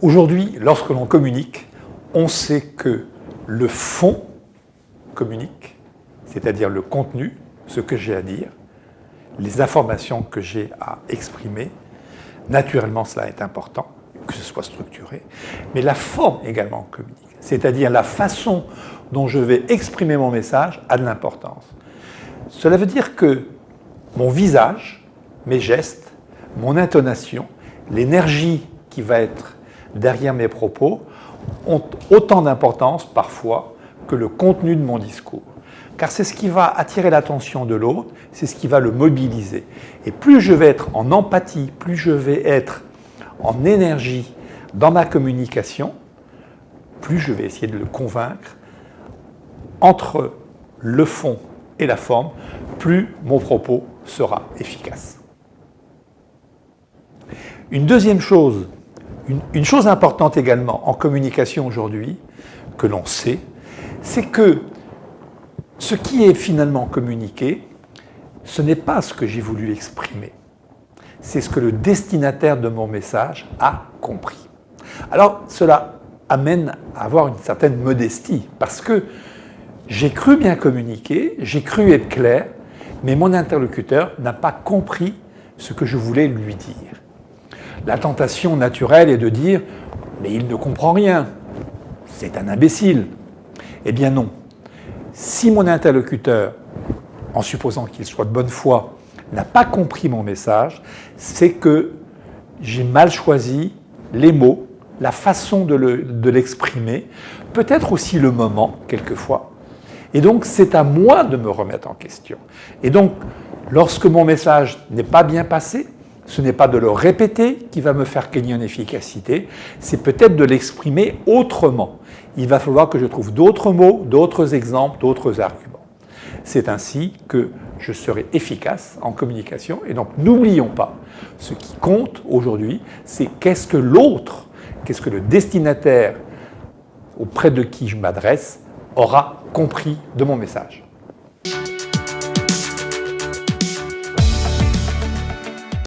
Aujourd'hui, lorsque l'on communique, on sait que le fond communique, c'est-à-dire le contenu, ce que j'ai à dire, les informations que j'ai à exprimer. Naturellement, cela est important, que ce soit structuré, mais la forme également communique, c'est-à-dire la façon dont je vais exprimer mon message a de l'importance. Cela veut dire que mon visage, mes gestes, mon intonation, l'énergie qui va être derrière mes propos ont autant d'importance parfois que le contenu de mon discours. Car c'est ce qui va attirer l'attention de l'autre, c'est ce qui va le mobiliser. Et plus je vais être en empathie, plus je vais être en énergie dans ma communication, plus je vais essayer de le convaincre entre le fond et la forme, plus mon propos sera efficace. Une deuxième chose, une chose importante également en communication aujourd'hui, que l'on sait, c'est que ce qui est finalement communiqué, ce n'est pas ce que j'ai voulu exprimer. C'est ce que le destinataire de mon message a compris. Alors, cela amène à avoir une certaine modestie, parce que j'ai cru bien communiquer, j'ai cru être clair, mais mon interlocuteur n'a pas compris ce que je voulais lui dire. La tentation naturelle est de dire « mais il ne comprend rien, c'est un imbécile ». Eh bien non. Si mon interlocuteur, en supposant qu'il soit de bonne foi, n'a pas compris mon message, c'est que j'ai mal choisi les mots, la façon de l'exprimer, peut-être aussi le moment, quelquefois. Et donc, c'est à moi de me remettre en question. Et donc, lorsque mon message n'est pas bien passé, ce n'est pas de le répéter qui va me faire gagner en efficacité, c'est peut-être de l'exprimer autrement. Il va falloir que je trouve d'autres mots, d'autres exemples, d'autres arguments. C'est ainsi que je serai efficace en communication. Et donc, n'oublions pas, ce qui compte aujourd'hui, c'est qu'est-ce que l'autre, qu'est-ce que le destinataire auprès de qui je m'adresse aura compris de mon message.